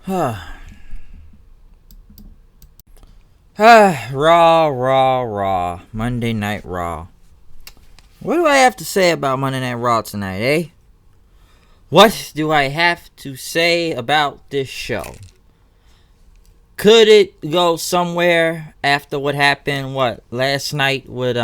Raw. Monday Night Raw. What do I have to say about Monday Night Raw tonight, eh? What do I have to say about this show? Could it go somewhere after what happened, last night with,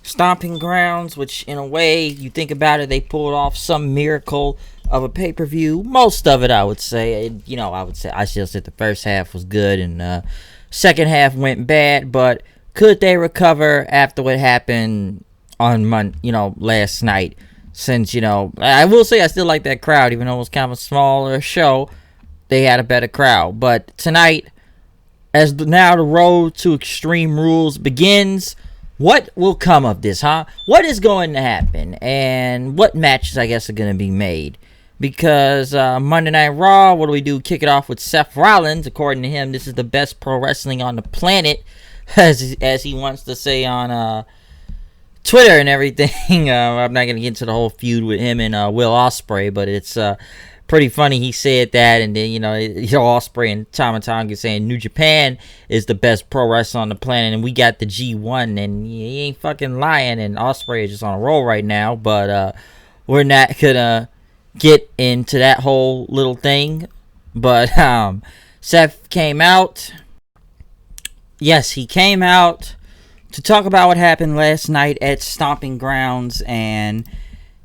Stomping Grounds, which in a way, you think about it, they pulled off some miracle of a pay-per-view. Most of it, I would say. I still said the first half was good and second half went bad, but could they recover after what happened on last night? Since, I will say I still like that crowd, even though it was kind of a smaller show, they had a better crowd. But tonight, as now the road to Extreme Rules begins, what will come of this, huh? What is going to happen? And what matches, I guess, are going to be made? Because Monday Night Raw, what do we do? Kick it off with Seth Rollins. According to him, this is the best pro wrestling on the planet, as he wants to say on Twitter and everything. I'm not going to get into the whole feud with him and Will Ospreay, but it's pretty funny he said that. And then, Ospreay and Tama saying New Japan is the best pro wrestler on the planet, and we got the G1, and he ain't fucking lying, and Ospreay is just on a roll right now. But we're not going to get into that whole little thing. But Seth came out. Yes, he came out to talk about what happened last night at Stomping Grounds. And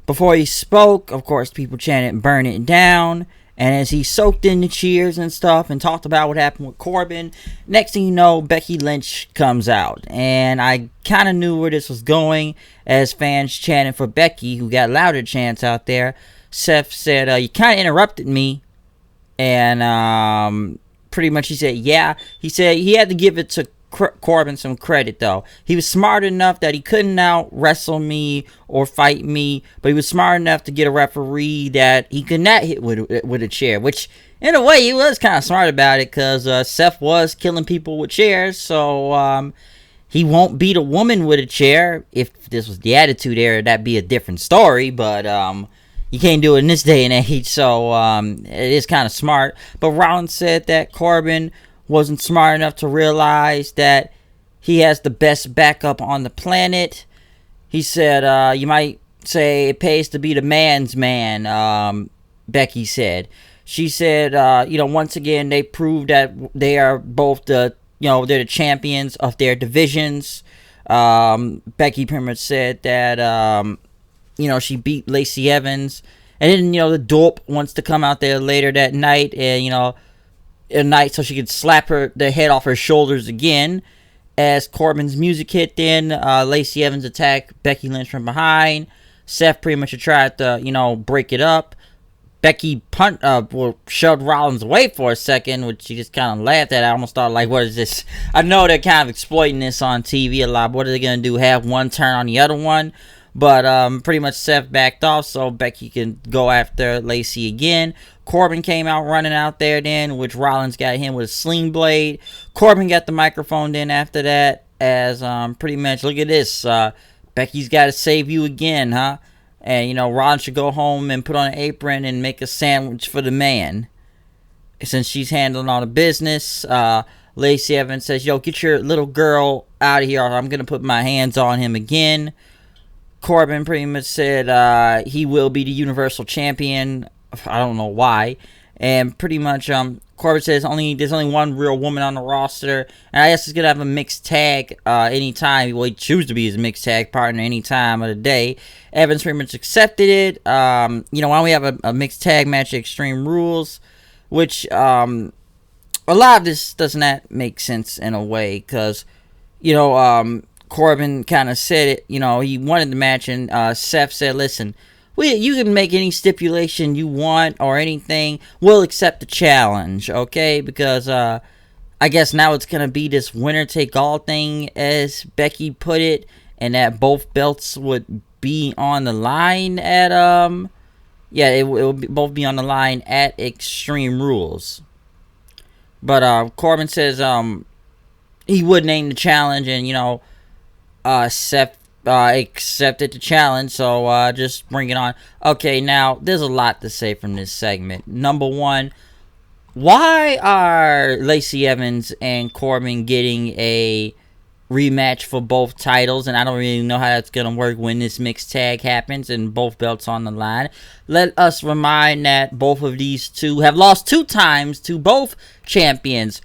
before he spoke, of course, people chanted "burn it down." And as he soaked in the cheers and stuff and talked about what happened with Corbin, next thing you know, Becky Lynch comes out. And I kind of knew where this was going, as fans chanted for Becky, who got louder chants out there. Seth said, you kind of interrupted me. And pretty much he said, yeah. He said he had to give it to Corbin some credit, though. He was smart enough that he couldn't out wrestle me or fight me, but he was smart enough to get a referee that he could not hit with a chair, which in a way he was kind of smart about it, because Seth was killing people with chairs. So he won't beat a woman with a chair. If this was the Attitude Era, that'd be a different story, but you can't do it in this day and age. So it is kind of smart. But Rollins said that Corbin wasn't smart enough to realize that he has the best backup on the planet. He said, you might say it pays to be the man's man, Becky said. She said, once again, they proved that they are both they're the champions of their divisions. Becky pretty much said that, she beat Lacey Evans. And then, the dope wants to come out there later that night and, so she could slap the head off her shoulders again. As Corbin's music hit, then Lacey Evans attacked Becky Lynch from behind. Seth pretty much tried to break it up. Becky shoved Rollins away for a second, which she just kind of laughed at. I almost thought, what is this? I know they're kind of exploiting this on TV a lot. What are they gonna do? Have one turn on the other one? But pretty much Seth backed off so Becky can go after Lacey again. Corbin came out running out there then, which Rollins got him with a sling blade. Corbin got the microphone then after that, as pretty much, look at this. Becky's got to save you again, huh? And, Rollins should go home and put on an apron and make a sandwich for the man, since she's handling all the business. Lacey Evans says, get your little girl out of here, or I'm going to put my hands on him again. Corbin pretty much said he will be the Universal Champion. I don't know why. And pretty much Corbin says there's only one real woman on the roster. And I guess he's going to have a mixed tag anytime. Well, he choose to be his mixed tag partner any time of the day. Evans pretty much accepted it. Why don't we have a mixed tag match at Extreme Rules? Which a lot of this does not make sense in a way. Because, Corbin kind of said it, he wanted the match, and Seth said, listen, you can make any stipulation you want or anything. We'll accept the challenge, okay? Because I guess now it's going to be this winner-take-all thing, as Becky put it, and that both belts would be on the line at, it will both be on the line at Extreme Rules. But Corbin says he would name the challenge, and, Seth accepted the challenge, so just bring it on. Okay, now there's a lot to say from this segment. Number one, Why are Lacey Evans and Corbin getting a rematch for both titles? And I don't really know how that's going to work when this mixed tag happens and both belts on the line. Let us remind that both of these two have lost 2 times to both champions.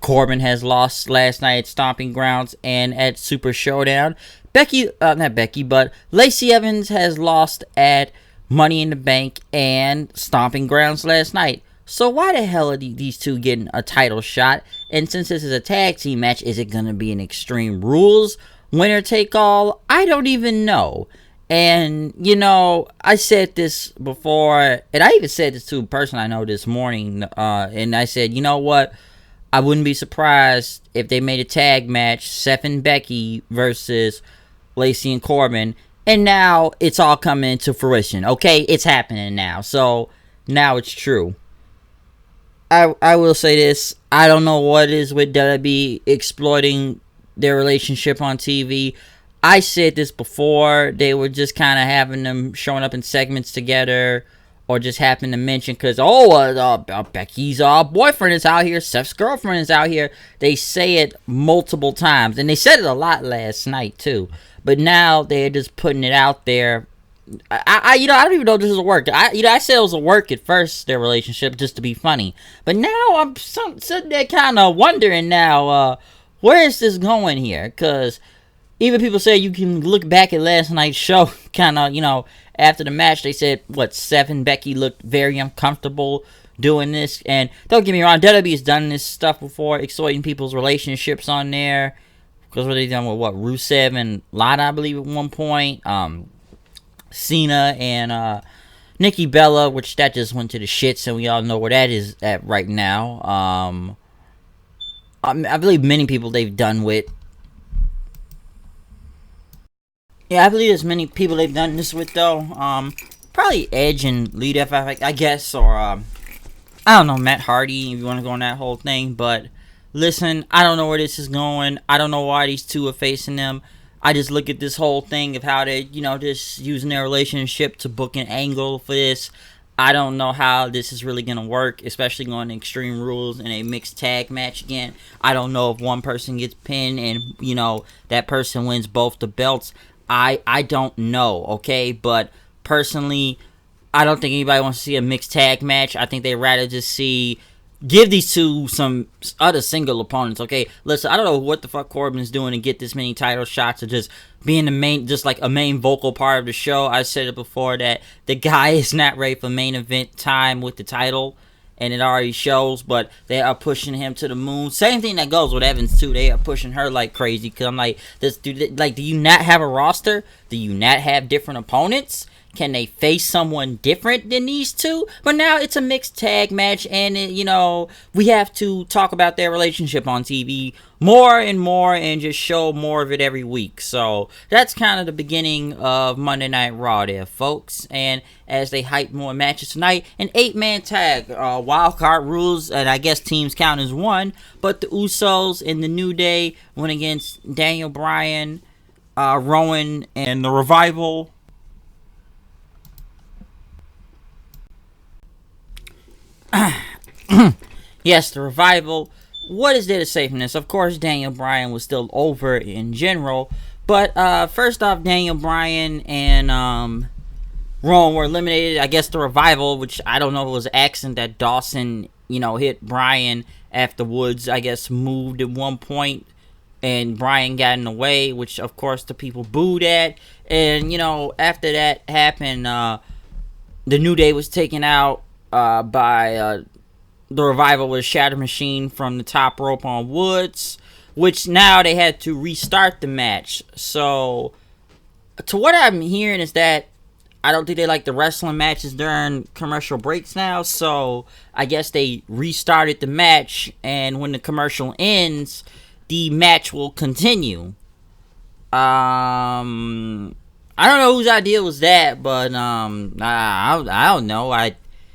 Corbin has lost last night at Stomping Grounds and at Super Showdown. Not Becky, but Lacey Evans has lost at Money in the Bank and Stomping Grounds last night. So why the hell are these two getting a title shot? And since this is a tag team match, is it going to be an Extreme Rules winner take all? I don't even know. And, you know, I said this before, and I even said this to a person I know this morning, and I said, you know what? I wouldn't be surprised if they made a tag match, Seth and Becky versus Lacey and Corbin, and now it's all coming to fruition. Okay, it's happening now. So now it's true. I will say this. I don't know what is with WWE exploiting their relationship on TV. I said this before. They were just kind of having them showing up in segments together, or just happen to mention because Becky's boyfriend is out here, Seth's girlfriend is out here. They say it multiple times, and they said it a lot last night too. But now they're just putting it out there. I don't even know if this is a work. I said it was a work at first, their relationship, just to be funny. But now I'm sitting there kind of wondering now, where is this going here? Because even people say you can look back at last night's show, kind of, after the match, they said, Seth and Becky looked very uncomfortable doing this. And don't get me wrong, WWE has done this stuff before, exploiting people's relationships on there. Because what they done with, Rusev and Lana, I believe, at one point. Cena and Nikki Bella, which that just went to the shits, and we all know where that is at right now. I believe many people they've done with. Yeah, I believe there's many people they've done this with, though. Probably Edge and Lita, I guess, or I don't know, Matt Hardy, if you want to go on that whole thing. But listen, I don't know where this is going. I don't know why these two are facing them. I just look at this whole thing of how they, just using their relationship to book an angle for this. I don't know how this is really going to work, especially going to Extreme Rules in a mixed tag match again. I don't know if one person gets pinned and, that person wins both the belts. I don't know, okay? But personally, I don't think anybody wants to see a mixed tag match. I think they'd rather just give these two some other single opponents, okay? Listen, I don't know what the fuck Corbin's doing to get this many title shots, or just being just like a main vocal part of the show. I said it before that the guy is not ready for main event time with the title, and it already shows, but they are pushing him to the moon. Same thing that goes with Evans too. They are pushing her like crazy, because I'm like, do you not have a roster? Do you not have different opponents? Can they face someone different than these two? But now it's a mixed tag match, and we have to talk about their relationship on TV more and more, and just show more of it every week. So that's kind of the beginning of Monday Night Raw there, folks. And as they hype more matches tonight, an 8-man tag, wild card rules, and I guess teams count as one. But the Usos and the New Day went against Daniel Bryan, Rowan, and the Revival. Yes, the Revival. What is there to say from this? Of course, Daniel Bryan was still over in general. But first off, Daniel Bryan and Rowan were eliminated. I guess the Revival, which I don't know if it was an accident that Dawson, hit Bryan after Woods, I guess, moved at one point. And Bryan got in the way, which, of course, the people booed at. And, after that happened, the New Day was taken out by the Revival with a shatter machine from the top rope on Woods, which now they had to restart the match. So, to what I'm hearing is that I don't think they like the wrestling matches during commercial breaks now. So, I guess they restarted the match, and when the commercial ends, the match will continue. I don't know whose idea was that, but I don't know.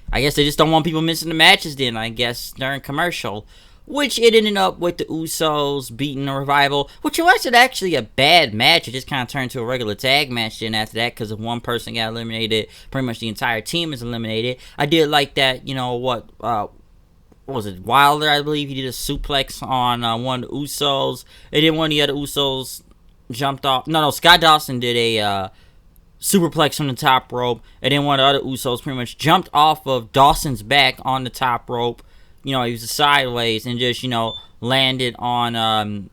I guess they just don't want people missing the matches then, I guess, during commercial. Which it ended up with the Usos beating the Revival, which wasn't actually a bad match. It just kind of turned to a regular tag match then after that, because if one person got eliminated, pretty much the entire team is eliminated. I did like that, what was it, Wilder, I believe. He did a suplex on one of the Usos. And then one of the other Usos jumped off. No, Scott Dawson did a superplex from the top rope. And then one of the other Usos pretty much jumped off of Dawson's back on the top rope. He was sideways and just, landed on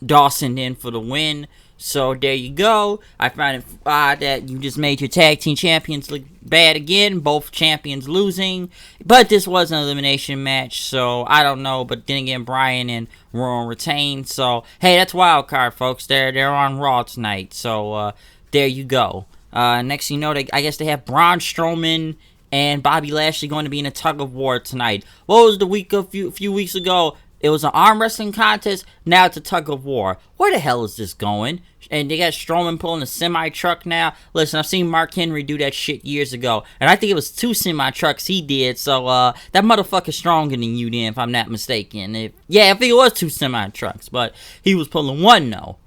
Dawson in for the win. So there you go. I find it odd that you just made your tag team champions look bad again. Both champions losing. But this was an elimination match, so I don't know. But then again, Bryan and Rowan retained. So, hey, that's wild card, folks. They're on Raw tonight. So there you go. Next thing you know, I guess they have Braun Strowman and Bobby Lashley going to be in a tug of war tonight. What was the few weeks ago? It was an arm wrestling contest. Now it's a tug of war. Where the hell is this going? And they got Strowman pulling a semi-truck now. Listen, I've seen Mark Henry do that shit years ago. And I think it was 2 semi-trucks he did. So, that motherfucker's stronger than you then, if I'm not mistaken. I think it was 2 semi-trucks. But he was pulling one, though.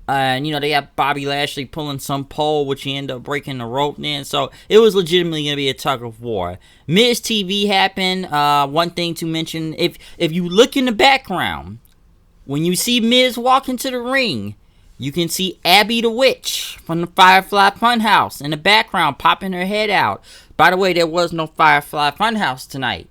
And, they got Bobby Lashley pulling some pole, which he ended up breaking the rope then. So, it was legitimately going to be a tug of war. Miz TV happened. One thing to mention, if you look in the background, when you see Miz walk into the ring, you can see Abby the Witch from the Firefly Funhouse in the background popping her head out. By the way, there was no Firefly Funhouse tonight.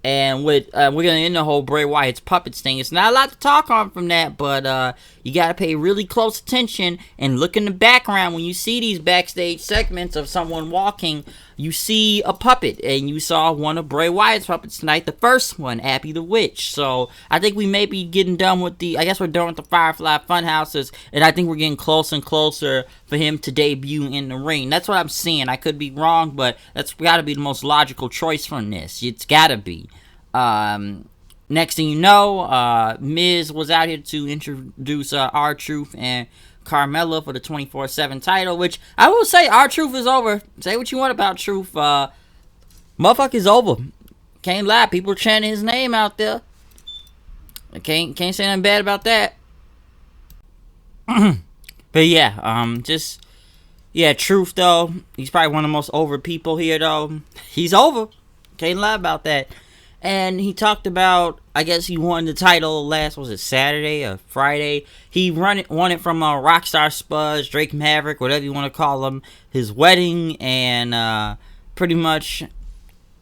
And we're going to end the whole Bray Wyatt's puppets thing. It's not a lot to talk on from that, but you got to pay really close attention and look in the background. When you see these backstage segments of someone walking, you see a puppet, and you saw one of Bray Wyatt's puppets tonight, the first one, Abby the Witch. So I think we may be getting done with I guess we're done with the Firefly Funhouses, and I think we're getting closer and closer for him to debut in the ring. That's what I'm seeing. I could be wrong, but that's got to be the most logical choice from this. It's got to be. Next thing you know, Miz was out here to introduce R-Truth and Carmella for the 24/7 title, which I will say R-Truth is over. Say what you want about Truth. Motherfucker's over. Can't lie. People are chanting his name out there. I can't say nothing bad about that. But yeah, Truth though. He's probably one of the most over people here though. He's over. Can't lie about that. And he talked about, I guess he won the title last, was it Saturday or Friday? He won it from Rockstar Spud, Drake Maverick, whatever you want to call him. His wedding and pretty much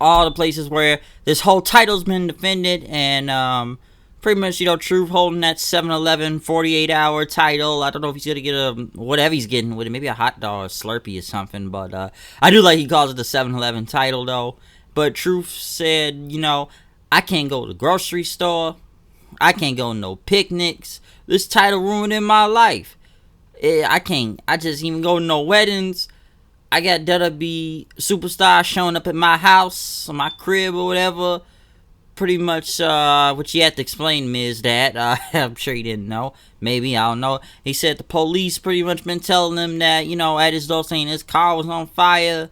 all the places where this whole title's been defended. And pretty much, Truth holding that 7-Eleven 48-hour title. I don't know if he's going to get whatever he's getting with it. Maybe a hot dog or a Slurpee or something. But I do like he calls it the 7-Eleven title though. But Truth said, I can't go to the grocery store. I can't go to no picnics. This title ruining my life. I just even go to no weddings. I got WWE superstars showing up at my house, or my crib, or whatever. Pretty much, what you had to explain, Miz, that. I'm sure you didn't know. Maybe, I don't know. He said the police pretty much been telling him that, at his door saying his car was on fire.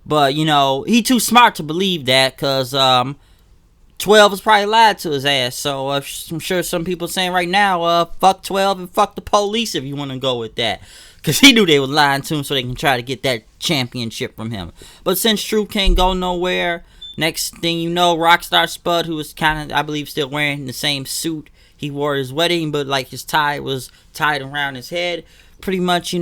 But, he too smart to believe that, because 12 was probably lied to his ass. So, I'm sure some people saying right now, fuck 12 and fuck the police if you want to go with that. Because he knew they were lying to him so they can try to get that championship from him. But since Truth can't go nowhere, next thing you know, Rockstar Spud, who was kind of, I believe, still wearing the same suit he wore at his wedding, but like his tie was tied around his head. Pretty much,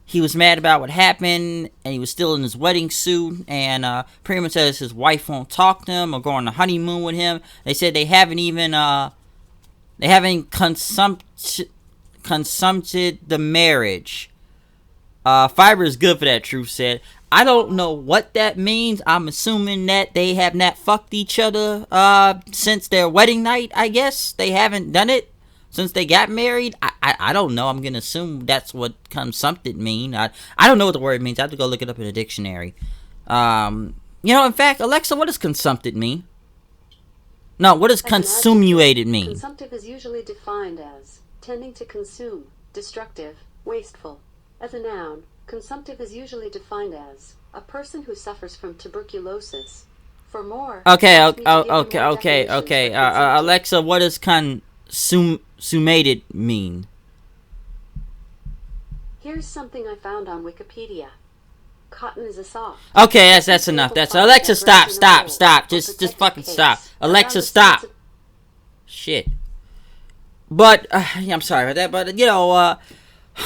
he was mad about what happened, and he was still in his wedding suit, and pretty much says his wife won't talk to him or go on a honeymoon with him. They said they haven't even, consummated the marriage. Fiber is good for that, Truth said. I don't know what that means. I'm assuming that they have not fucked each other, since their wedding night, I guess. They haven't done it since they got married. I don't know. I'm going to assume that's what consumpted mean. I don't know what the word means. I have to go look it up in a dictionary. In fact, Alexa, what does consumpted mean? No, what does consummated mean? Consumptive is usually defined as tending to consume, destructive, wasteful. As a noun, consumptive is usually defined as a person who suffers from tuberculosis. For more... Okay. Alexa, what does consummated mean? Here's something I found on Wikipedia. Cotton is a soft. Okay, that's enough. That's Alexa. Stop. Just fucking stop. Alexa, stop. Shit. But yeah, I'm sorry about that. But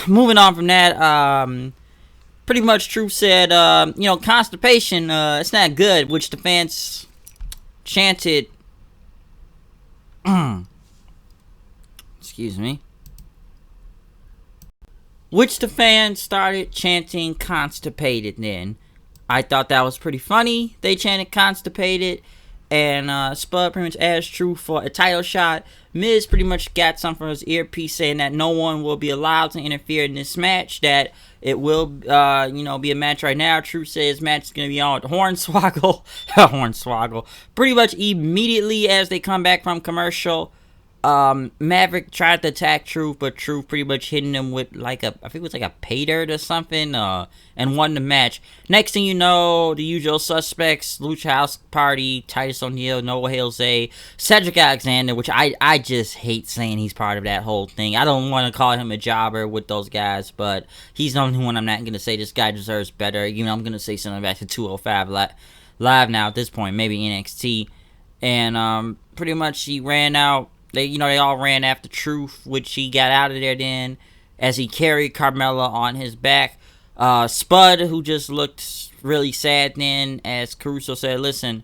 moving on from that, pretty much Truth said, constipation, it's not good, which the fans chanted. Excuse me. Which the fans started chanting constipated then. I thought that was pretty funny. They chanted constipated. And Spud pretty much asked Truth for a title shot. Miz pretty much got something from his earpiece saying that no one will be allowed to interfere in this match. That it will, be a match right now. Truth says match is going to be on with Hornswoggle. Hornswoggle. Pretty much immediately as they come back from commercial, Maverick tried to attack Truth, but Truth pretty much hitting him with I think it was like a pay dirt or something, and won the match. Next thing you know, the usual suspects, Lucha House Party, Titus O'Neil, Noah Jose, Cedric Alexander, which I just hate saying he's part of that whole thing. I don't want to call him a jobber with those guys, but he's the only one I'm not going to say this guy deserves better. I'm going to say something back to 205 live now at this point, maybe NXT. And pretty much he ran out. They all ran after Truth, which he got out of there then as he carried Carmella on his back. Spud, who just looked really sad then, as Caruso said, listen,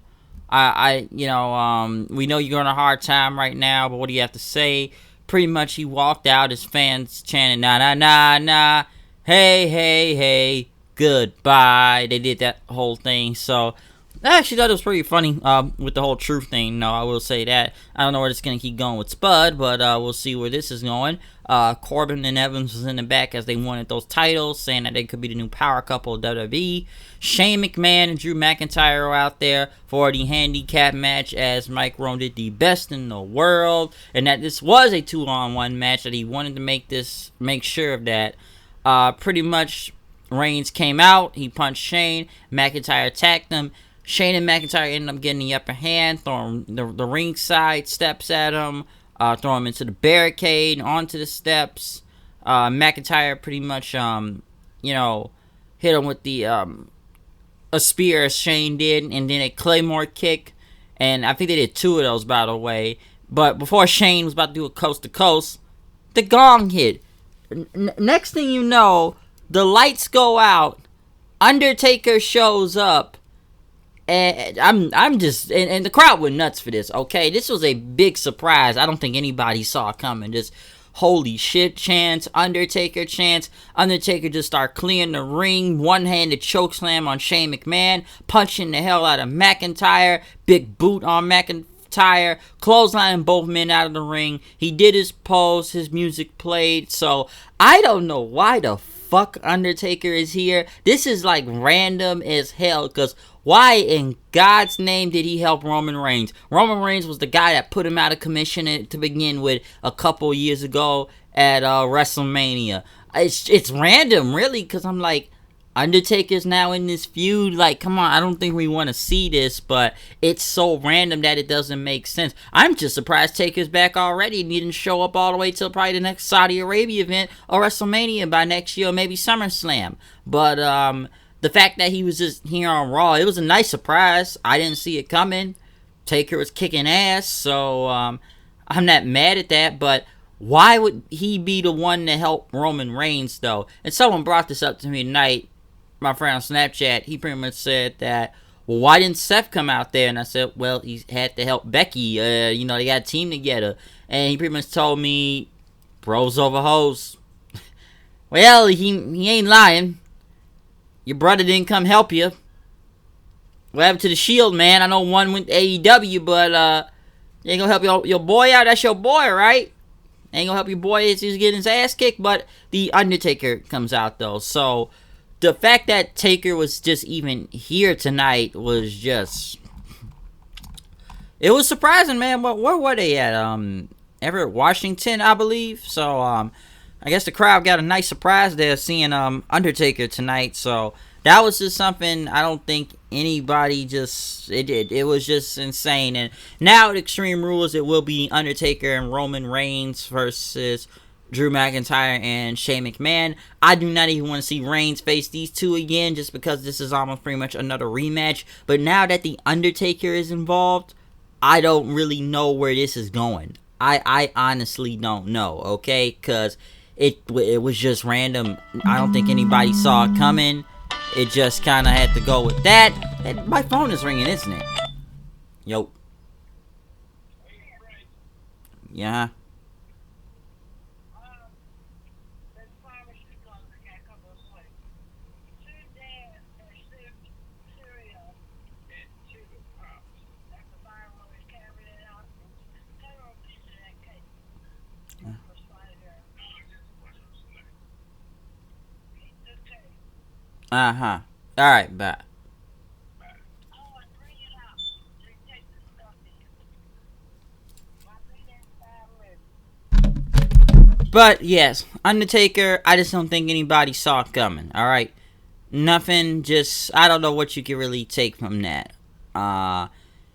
we know you're on a hard time right now, but what do you have to say? Pretty much he walked out, his fans chanting, nah, nah, nah, nah, hey, hey, hey, goodbye. They did that whole thing, so I actually thought it was pretty funny with the whole Truth thing. No, I will say that. I don't know where it's going to keep going with Spud, but we'll see where this is going. Corbin and Evans was in the back as they wanted those titles, saying that they could be the new power couple of WWE. Shane McMahon and Drew McIntyre are out there for the handicap match as Mike Rome did the best in the world, and that this was a 2-on-1 match, that he wanted to make sure of that. Pretty much Reigns came out, he punched Shane, McIntyre attacked him. Shane and McIntyre ended up getting the upper hand, throwing the ringside steps at him, throw him into the barricade, onto the steps. McIntyre pretty much, hit him with the a spear as Shane did, and then a Claymore kick. And I think they did 2 of those, by the way. But before Shane was about to do a coast to coast, the gong hit. Next thing you know, the lights go out. Undertaker shows up. And I'm just, and the crowd went nuts for this, okay? This was a big surprise. I don't think anybody saw it coming. Just holy shit chants, Undertaker chants. Undertaker just start clearing the ring, one-handed chokeslam on Shane McMahon, punching the hell out of McIntyre, big boot on McIntyre, clotheslining both men out of the ring. He did his pose, his music played, so I don't know why the fuck Undertaker is here. This is like random as hell, because why in God's name did he help Roman Reigns? Roman Reigns was the guy that put him out of commission to begin with a couple years ago at WrestleMania. It's random, really, because I'm like, Undertaker's now in this feud. Like, come on, I don't think we want to see this, but it's so random that it doesn't make sense. I'm just surprised Taker's back already and he didn't show up all the way till probably the next Saudi Arabia event or WrestleMania by next year, or maybe SummerSlam. But the fact that he was just here on Raw, it was a nice surprise. I didn't see it coming. Taker was kicking ass, so I'm not mad at that, but why would he be the one to help Roman Reigns, though? And someone brought this up to me tonight, my friend on Snapchat. He pretty much said that, well, why didn't Seth come out there? And I said, well, he had to help Becky. They got a team together. And he pretty much told me, bros over hoes. Well, he ain't lying. Your brother didn't come help you. What happened to the Shield, man? I know one went to AEW, but you ain't gonna help your boy out. That's your boy, right? Ain't gonna help your boy as he's getting his ass kicked. But the Undertaker comes out, though. So the fact that Taker was just even here tonight was just, it was surprising, man. Where were they at? Everett, Washington, I believe. So I guess the crowd got a nice surprise there seeing Undertaker tonight. So that was just something I don't think anybody it was just insane. And now at Extreme Rules, it will be Undertaker and Roman Reigns versus Drew McIntyre and Shane McMahon. I do not even want to see Reigns face these two again, just because this is almost pretty much another rematch. But now that the Undertaker is involved, I don't really know where this is going. I honestly don't know, okay? Because it was just random. I don't think anybody saw it coming. It just kind of had to go with that. And my phone is ringing, isn't it? Yo. Yeah. Uh-huh. Alright, bye. But, yes, Undertaker, I just don't think anybody saw it coming, alright? Nothing, just, I don't know what you can really take from that.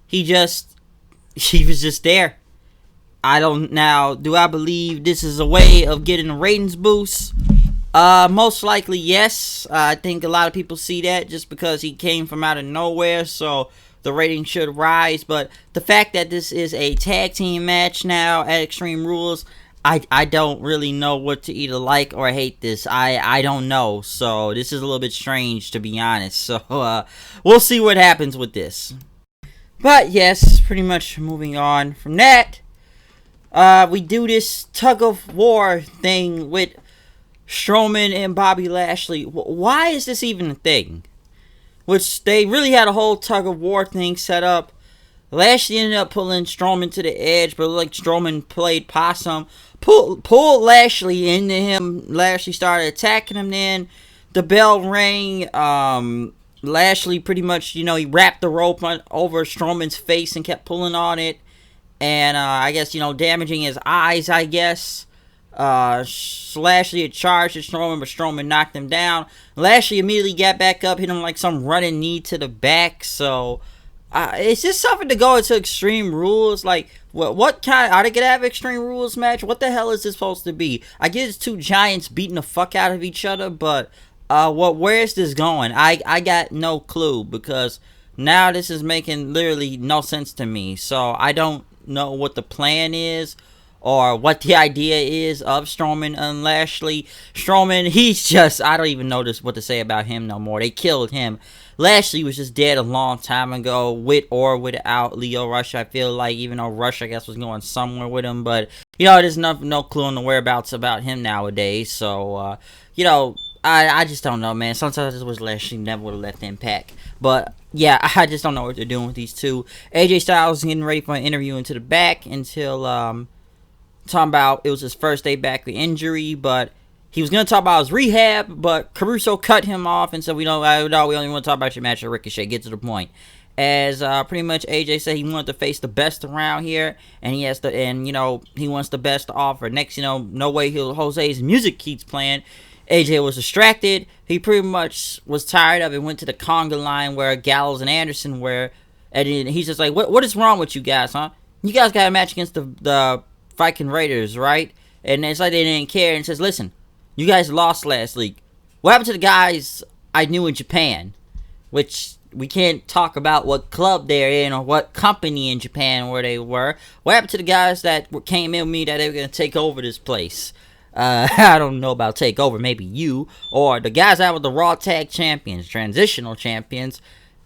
He was just there. Do I believe this is a way of getting a ratings boost? Most likely, yes. I think a lot of people see that just because he came from out of nowhere, so the rating should rise. But the fact that this is a tag team match now at Extreme Rules, I don't really know what to either like or hate this. I don't know. So this is a little bit strange, to be honest. So we'll see what happens with this. But yes, pretty much moving on from that. We do this tug of war thing with Strowman and Bobby Lashley. Why is this even a thing? Which they really had a whole tug of war thing set up. Lashley ended up pulling Strowman to the edge, but like Strowman played possum. Pulled Lashley into him. Lashley started attacking him then. The bell rang. Lashley pretty much, he wrapped the rope over Strowman's face and kept pulling on it. And I guess, damaging his eyes, I guess. Lashley had charged at Strowman, but Strowman knocked him down. Lashley immediately got back up, hit him like some running knee to the back. So, it's just something to go into Extreme Rules. Like, what kind? Are they gonna have Extreme Rules match? What the hell is this supposed to be? I guess it's two giants beating the fuck out of each other, but where is this going? I got no clue, because now this is making literally no sense to me. So I don't know what the plan is, or what the idea is of Strowman and Lashley. Strowman, he's just, I don't even know what to say about him no more. They killed him. Lashley was just dead a long time ago, with or without Leo Rush, I feel like, even though Rush, I guess, was going somewhere with him. But, there's no clue on the whereabouts about him nowadays. So, I just don't know, man. Sometimes I just wish Lashley never would have left Impact. But, yeah, I just don't know what they're doing with these two. AJ Styles is getting ready for an interview into the back until, talking about it was his first day back with injury, but he was going to talk about his rehab, but Caruso cut him off and said, we only want to talk about your match at Ricochet. Get to the point. As pretty much AJ said, he wanted to face the best around here, and he wants the best to offer. Next, no way Jose's music keeps playing. AJ was distracted. He pretty much was tired of it, went to the conga line where Gallows and Anderson were, and he's just like, what is wrong with you guys, huh? You guys got a match against the Viking Raiders, right? And it's like they didn't care, and says, listen, you guys lost last week. What happened to the guys I knew in Japan? Which, we can't talk about what club they're in or what company in Japan where they were. What happened to the guys that came in with me that they were going to take over this place? I don't know about take over, maybe you. Or the guys that were the Raw Tag Champions, Transitional Champions.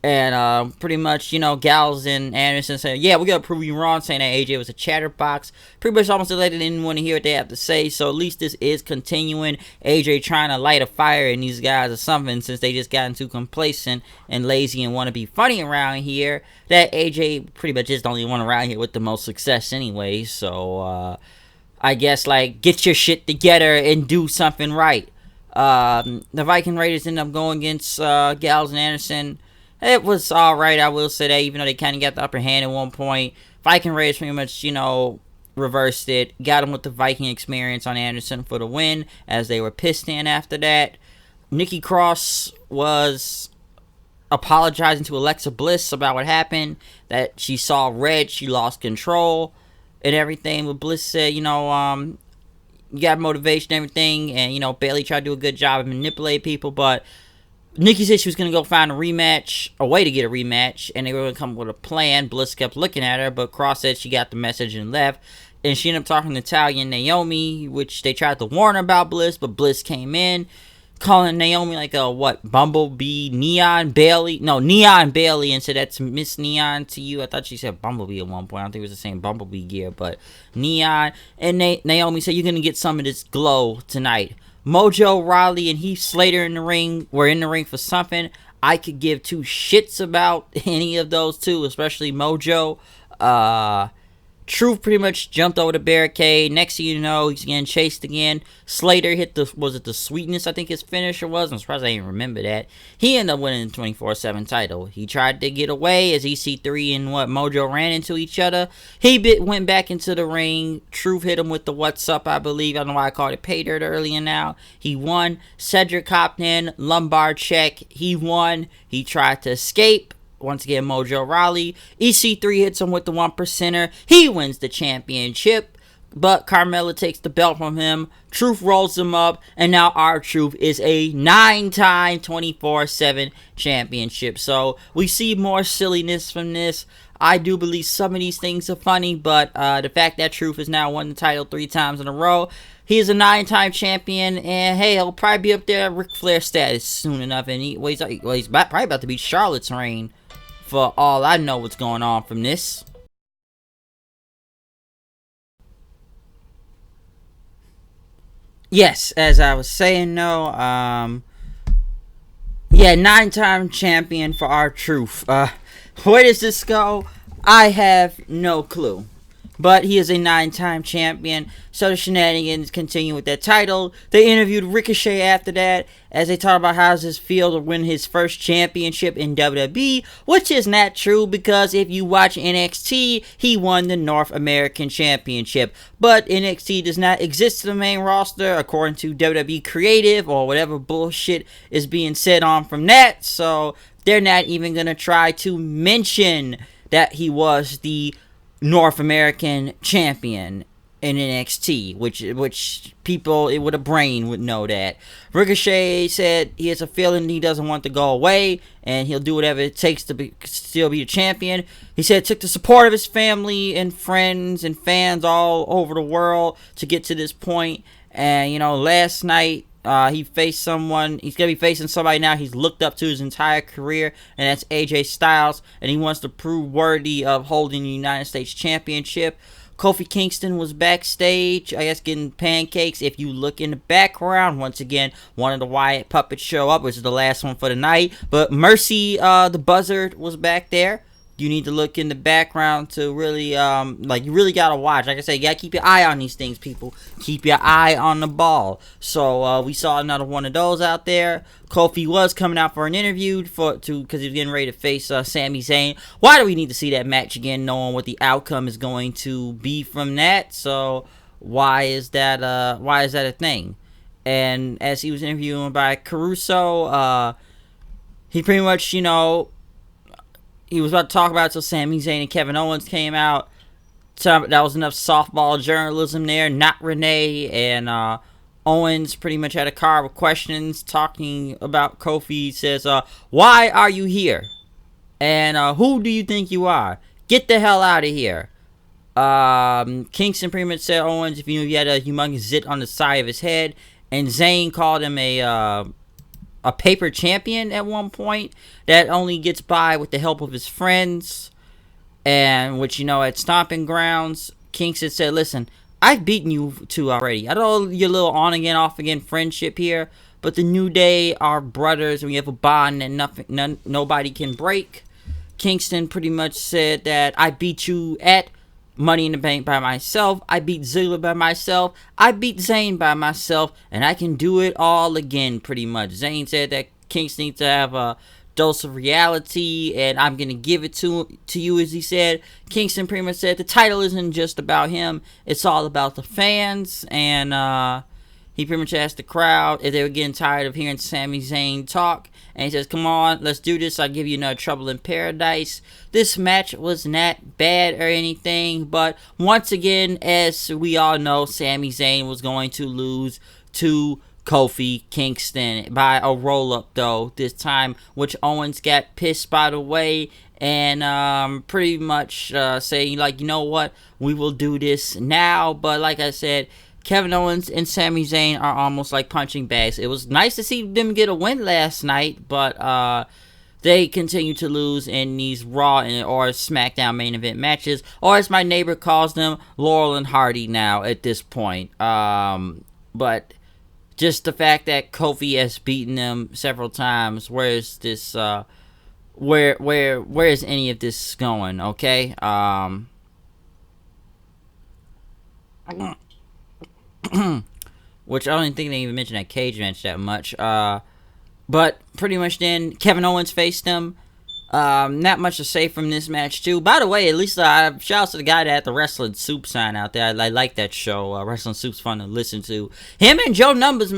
And pretty much, Gallows and Anderson said, yeah, we're going to prove you wrong, saying that AJ was a chatterbox. Pretty much almost they didn't want to hear what they have to say, so at least this is continuing. AJ trying to light a fire in these guys or something, since they just gotten too complacent and lazy and want to be funny around here, that AJ pretty much is the only one around here with the most success anyway. So, I guess, get your shit together and do something right. The Viking Raiders end up going against Gallows and Anderson. It was alright, I will say that, even though they kind of got the upper hand at one point. Viking Raiders pretty much, reversed it. Got him with the Viking experience on Anderson for the win, as they were pissed in after that. Nikki Cross was apologizing to Alexa Bliss about what happened, that she saw red, she lost control, and everything. But Bliss said, you got motivation and everything, and, you know, Bailey tried to do a good job of manipulating people, but Nikki said she was going to go find a rematch, a way to get a rematch, and they were going to come up with a plan. Bliss kept looking at her, but Cross said she got the message and left. And she ended up talking to Natalya and Naomi, which they tried to warn her about Bliss, but Bliss came in, calling Naomi like a, Bumblebee, Neon Bailey? No, Neon Bailey, and said that's Miss Neon to you. I thought she said Bumblebee at one point. I don't think it was the same Bumblebee gear, but Neon. And Naomi said, you're going to get some of this glow tonight. Mojo Rawley and Heath Slater were in the ring for something. I could give two shits about any of those two, especially Mojo. Truth pretty much jumped over the barricade. Next thing you know, he's getting chased again. Slater hit the Sweetness, I think his finisher was. I'm surprised I didn't remember that. He ended up winning the 24/7 title. He tried to get away as EC3 and Mojo ran into each other. He went back into the ring. Truth hit him with the what's up, I believe. I don't know why I called it pay dirt earlier now. He won. Cedric hopped in. Lumbar check. He won. He tried to escape. Once again, Mojo Rawley. EC3 hits him with the 1%er. He wins the championship, but Carmella takes the belt from him. Truth rolls him up, and now R-Truth is a 9-time 24/7 championship. So we see more silliness from this. I do believe some of these things are funny, but the fact that Truth has now won the title 3 times in a row, he is a 9-time champion, and hey, he'll probably be up there at Ric Flair status soon enough. And he's probably about to beat Charlotte's reign. For all I know what's going on from this. Yes, as I was saying though, 9-time champion for R-Truth. Where does this go? I have no clue. But he is a 9-time champion, so the shenanigans continue with that title. They interviewed Ricochet after that, as they talk about how does it feel to win his first championship in WWE, which is not true, because if you watch NXT, he won the North American Championship. But NXT does not exist in the main roster, according to WWE Creative, or whatever bullshit is being said on from that, so they're not even going to try to mention that he was the North American champion in NXT, which people with a brain would know that. Ricochet said he has a feeling he doesn't want to go away, and he'll do whatever it takes to still be the champion. He said it took the support of his family and friends and fans all over the world to get to this point. And, you know, last night, he faced someone. He's going to be facing somebody now he's looked up to his entire career, and that's AJ Styles, and he wants to prove worthy of holding the United States Championship. Kofi Kingston was backstage, I guess, getting pancakes. If you look in the background, once again, one of the Wyatt puppets show up, which is the last one for the night. But Mercy, the Buzzard, was back there. You need to look in the background to really, you really gotta watch. Like I say, you gotta keep your eye on these things, people. Keep your eye on the ball. So, we saw another one of those out there. Kofi was coming out for an interview because he was getting ready to face Sami Zayn. Why do we need to see that match again, knowing what the outcome is going to be from that? So, why is that a thing? And as he was interviewing by Caruso, he pretty much, he was about to talk about it until Sami Zayn and Kevin Owens came out. So that was enough softball journalism there. Not Renee, and Owens pretty much had a card with questions talking about Kofi. He says, why are you here? And who do you think you are? Get the hell out of here. Kingston pretty much said, Owens, if you knew he had a humongous zit on the side of his head. And Zayn called him a paper champion at one point that only gets by with the help of his friends. And which, at Stomping Grounds, Kingston said, listen, I've beaten you two already. I know your little on again, off again friendship here, but the New Day are brothers and we have a bond that nobody can break. Kingston pretty much said that I beat you at Money in the Bank by myself. I beat Ziggler by myself. I beat Zayn by myself. And I can do it all again, pretty much. Zayn said that Kingston needs to have a dose of reality, and I'm going to give it to you, as he said. Kingston pretty much said the title isn't just about him. It's all about the fans. And he pretty much asked the crowd if they were getting tired of hearing Sami Zayn talk. and he says, come on, let's do this. I'll give you another Trouble in Paradise. This match was not bad or anything, but once again, as we all know, Sami Zayn was going to lose to Kofi Kingston by a roll-up, though, this time, which Owens got pissed by the way, and pretty much saying, like, you know what, we will do this now. But like I said, Kevin Owens and Sami Zayn are almost like punching bags. It was nice to see them get a win last night, but they continue to lose in these Raw or SmackDown main event matches, or as my neighbor calls them, Laurel and Hardy now at this point. But just the fact that Kofi has beaten them several times, where is this? Where is any of this going? Okay. Which I don't think they even mentioned that cage match that much. But pretty much then Kevin Owens faced them. Not much to say from this match too. By the way, at least shout out to the guy that had the Wrestling Soup sign out there. I like that show. Wrestling Soup's fun to listen to. Him and Joey Numbers.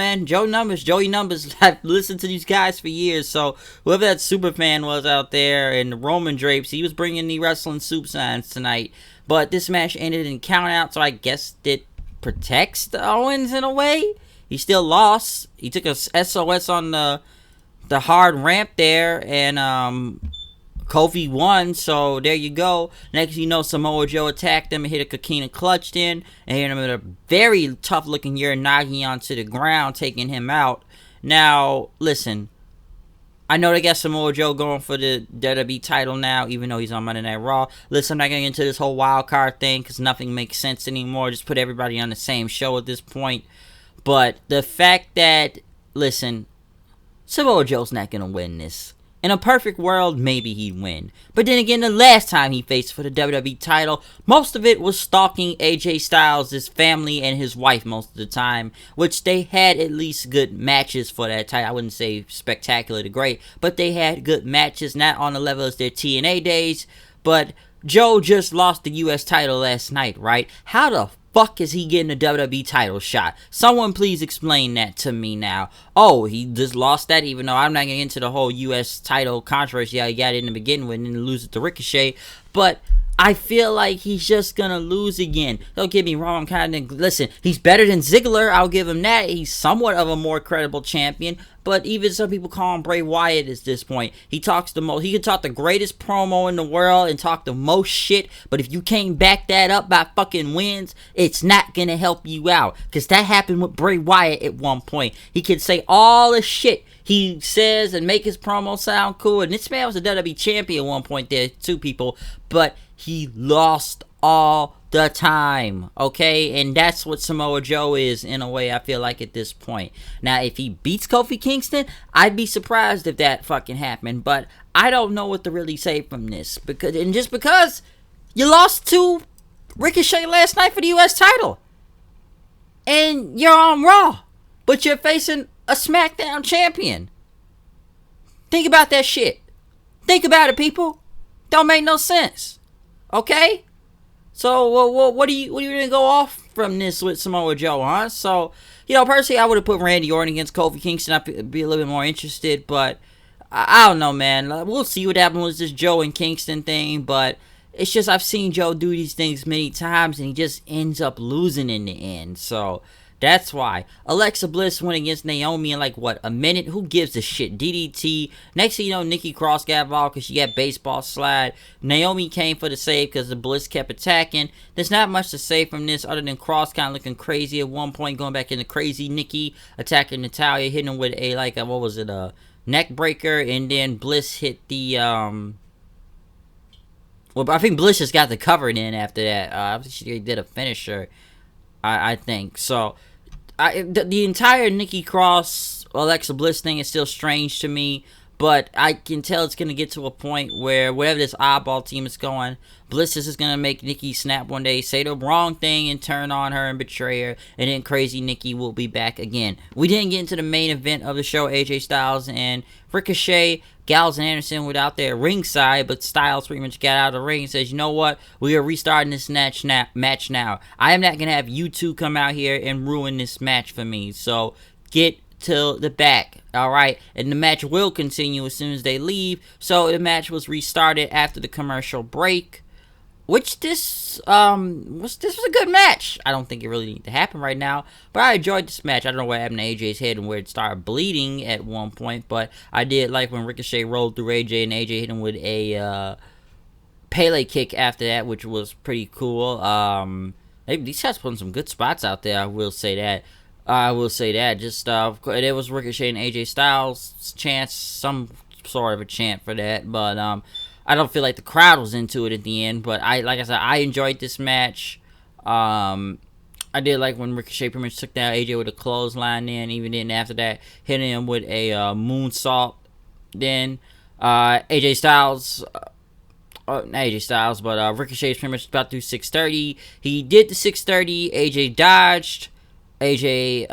I've listened to these guys for years. So whoever that super fan was out there and the Roman Drapes, he was bringing the Wrestling Soup signs tonight. But this match ended in count out, so I guess it protects the Owens in a way. He still lost. He took a SOS on the hard ramp there, and Kofi won, so there you go. Next you know, Samoa Joe attacked him and hit a Coquina clutched in, and hit him with a very tough looking Uranagi onto the ground, taking him out. Now, listen, I know they got Samoa Joe going for the WWE title now, even though he's on Monday Night Raw. Listen, I'm not going to get into this whole wild card thing, because nothing makes sense anymore. Just put everybody on the same show at this point. But the fact that, listen, Samoa Joe's not going to win this. In a perfect world, maybe he'd win. But then again, the last time he faced for the WWE title, most of it was stalking AJ Styles' family and his wife most of the time, which they had at least good matches for that title. I wouldn't say spectacular to great, but they had good matches, not on the level as their TNA days. But Joe just lost the US title last night, right? How the fuck is he getting a WWE title shot? Someone please explain that to me now. Oh, he just lost that, even though I'm not getting into the whole US title controversy. How he got it in the beginning and then lose it to Ricochet. But I feel like he's just gonna lose again. Don't get me wrong, listen, he's better than Ziggler, I'll give him that. He's somewhat of a more credible champion, but even some people call him Bray Wyatt at this point. He talks the most, he can talk the greatest promo in the world and talk the most shit, but if you can't back that up by fucking wins, it's not gonna help you out. Cause that happened with Bray Wyatt at one point. He can say all the shit he says and make his promo sound cool, and this man was a WWE champion at one point there, two people, but he lost all the time, okay? And that's what Samoa Joe is, in a way, I feel like, at this point. Now, if he beats Kofi Kingston, I'd be surprised if that fucking happened, but I don't know what to really say from this, because you lost to Ricochet last night for the US title, and you're on Raw, but you're facing a SmackDown champion. Think about that shit. Think about it, people. Don't make no sense. Okay? So, what do you gonna go off from this with Samoa Joe, huh? So, personally, I would have put Randy Orton against Kofi Kingston. I'd be a little bit more interested, but I don't know, man. We'll see what happens with this Joe and Kingston thing, but it's just I've seen Joe do these things many times, and he just ends up losing in the end. So that's why. Alexa Bliss went against Naomi in a minute? Who gives a shit? DDT. Next thing you know, Nikki Cross got involved because she got baseball slide. Naomi came for the save because the Bliss kept attacking. There's not much to say from this other than Cross kind of looking crazy at one point, going back into crazy Nikki, attacking Natalya, hitting him with a neck breaker, and then Bliss hit the, well, I think Bliss just got the cover in after that. I think she did a finisher, I think. So, the entire Nikki Cross, Alexa Bliss thing is still strange to me, but I can tell it's going to get to a point where whatever this oddball team is going, Bliss is just going to make Nikki snap one day, say the wrong thing, and turn on her and betray her, and then crazy Nikki will be back again. We didn't get into the main event of the show. AJ Styles and Ricochet, Gallows and Anderson were out there ringside, but Styles pretty much got out of the ring and says, you know what, we are restarting this match now. I am not going to have you two come out here and ruin this match for me, so get till the back. All right, and the match will continue as soon as they leave. So the match was restarted after the commercial break. Which this was a good match. I don't think it really needed to happen right now, but I enjoyed this match. I don't know what happened to AJ's head and where it started bleeding at one point, but I did like when Ricochet rolled through AJ and AJ hit him with a Pele kick after that, which was pretty cool. These guys putting some good spots out there. I will say that. Just there was Ricochet and AJ Styles chance, some sort of a chant for that, but I don't feel like the crowd was into it at the end. But like I said, I enjoyed this match. I did like when Ricochet pretty much took down AJ with a clothesline. Even then after that, hitting him with a moonsault. Then AJ Styles. Not AJ Styles, but Ricochet's pretty much about to do 630. He did the 630. AJ dodged. Ricochet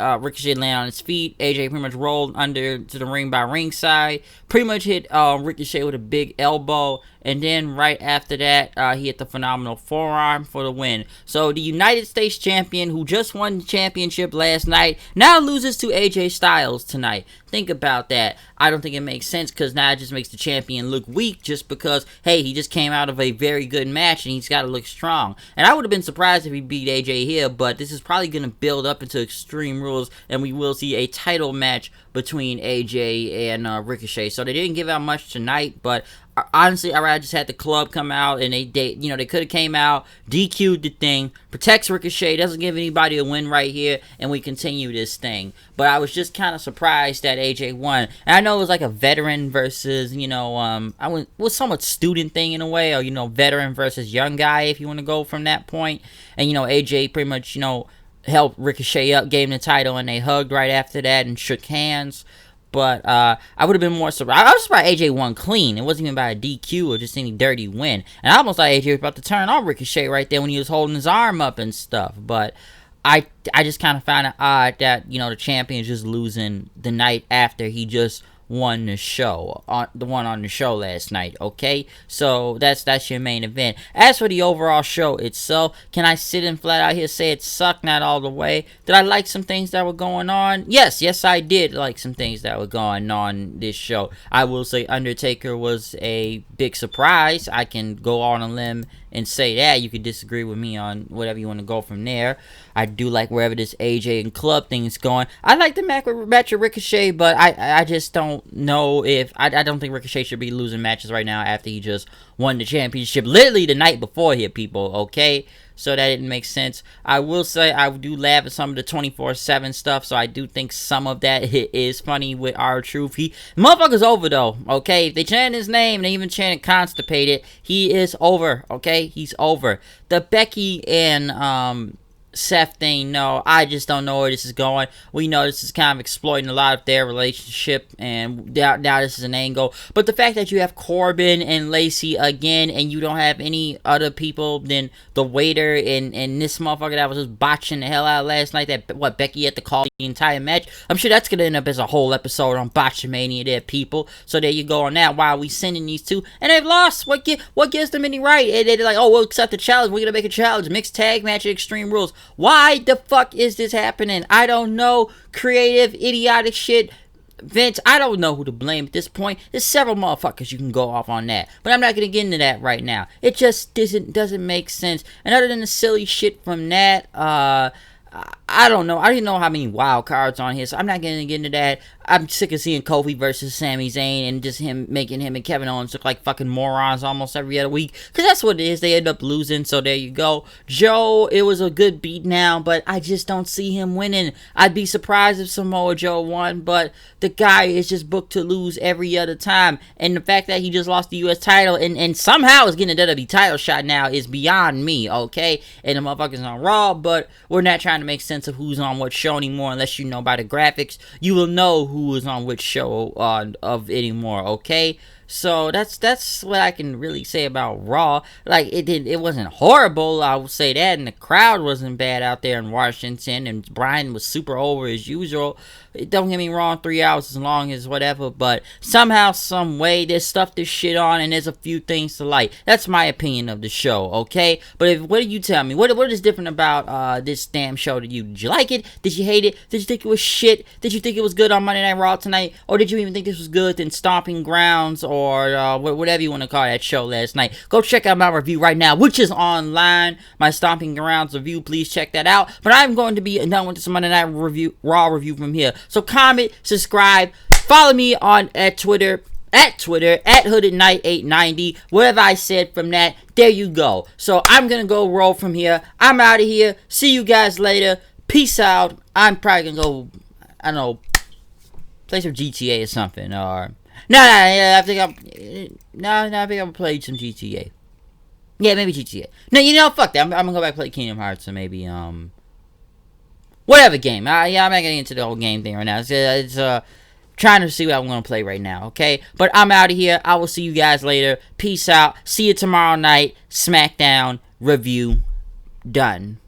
landed on his feet. AJ pretty much rolled under to the ring by ringside. Pretty much hit Ricochet with a big elbow. And then right after that, he hit the phenomenal forearm for the win. So the United States champion, who just won the championship last night, now loses to AJ Styles tonight. Think about that. I don't think it makes sense, because now it just makes the champion look weak, just because, hey, he just came out of a very good match and he's got to look strong. And I would have been surprised if he beat AJ here, but this is probably going to build up into Extreme Rules, and we will see a title match between AJ and Ricochet. So they didn't give out much tonight, but honestly, I just had the club come out, and they could have came out, DQ'd the thing, protects Ricochet, doesn't give anybody a win right here, and we continue this thing. But I was just kind of surprised that AJ won. And I know it was like a veteran versus, was somewhat student thing in a way, or, veteran versus young guy, if you want to go from that point. And, AJ pretty much, helped Ricochet up, gave him the title, and they hugged right after that and shook hands. But I would have been more surprised. I was surprised AJ won clean. It wasn't even by a DQ or just any dirty win. And I almost thought AJ was about to turn on Ricochet right there when he was holding his arm up and stuff. But I just kind of found it odd that, the champion is just losing the night after he just won the show, the one on the show last night. Okay, so that's your main event. As for the overall show itself, can I sit and flat out here say it sucked? Not all the way. Did I like some things that were going on? Yes, I did like some things that were going on this show. I will say Undertaker was a big surprise. I can go on a limb and say that. You could disagree with me on whatever you want to go from there. I do like wherever this AJ and Club thing is going. I like the match with Ricochet, but I just don't know if... I don't think Ricochet should be losing matches right now after he just won the championship literally the night before here, people, okay? So that didn't make sense. I will say I do laugh at some of the 24/7 stuff, so I do think some of that is funny with R-Truth. Motherfucker's over, though, okay? If they chant his name, they even chanted Constipated, he is over, okay? He's over. The Becky and Seth thing, no, I just don't know where this is going. We know this is kind of exploiting a lot of their relationship, and now this is an angle. But the fact that you have Corbin and Lacey again, and you don't have any other people than the waiter and this motherfucker that was just botching the hell out last night, that Becky had to call the entire match. I'm sure that's gonna end up as a whole episode on Botchamania there, people. So there you go on that. Why are we sending these two? And they've lost. What gives them any right? And they're like, oh, we'll accept the challenge. We're gonna make a challenge. Mixed tag match at Extreme Rules. Why the fuck is this happening? I don't know. Creative, idiotic shit. Vince, I don't know who to blame at this point. There's several motherfuckers you can go off on that. But I'm not going to get into that right now. It just doesn't make sense. And other than the silly shit from that, I don't know. I didn't know how many wild cards on here, so I'm not going to get into that. I'm sick of seeing Kofi versus Sami Zayn and just making him and Kevin Owens look like fucking morons almost every other week. Because that's what it is. They end up losing, so there you go. Joe, it was a good beat now, but I just don't see him winning. I'd be surprised if Samoa Joe won, but the guy is just booked to lose every other time. And the fact that he just lost the U.S. title and somehow is getting a WWE title shot now is beyond me, okay? And the motherfucker's on Raw, but we're not trying to make sense of who's on what show anymore unless you know by the graphics. You will know who is on which show of anymore, okay? So that's what I can really say about Raw. Like, it wasn't horrible, I would say that, and the crowd wasn't bad out there in Washington, and Bryan was super over as usual. Don't get me wrong, 3 hours is long as whatever, but somehow, some way, there's stuff to shit on, and there's a few things to like. That's my opinion of the show, okay? But what do you tell me? What is different about this damn show to you? Did you like it? Did you hate it? Did you think it was shit? Did you think it was good on Monday Night Raw tonight? Or did you even think this was good in Stomping Grounds, or whatever you want to call that show last night? Go check out my review right now, which is online. My Stomping Grounds review, please check that out. But I'm going to be done with this Monday Night Raw review from here. So comment, subscribe, follow me on Twitter at HoodedKnight890. Whatever I said from that, there you go. So I'm gonna go roll from here. I'm out of here. See you guys later. Peace out. I'm probably gonna go, I don't know, play some GTA or something. Or I think I'm gonna play some GTA. Yeah, maybe GTA. No, fuck that. I'm gonna go back and play Kingdom Hearts, or maybe whatever game. I'm not getting into the whole game thing right now. It's trying to see what I'm gonna play right now. Okay, but I'm out of here. I will see you guys later. Peace out. See you tomorrow night. SmackDown review done.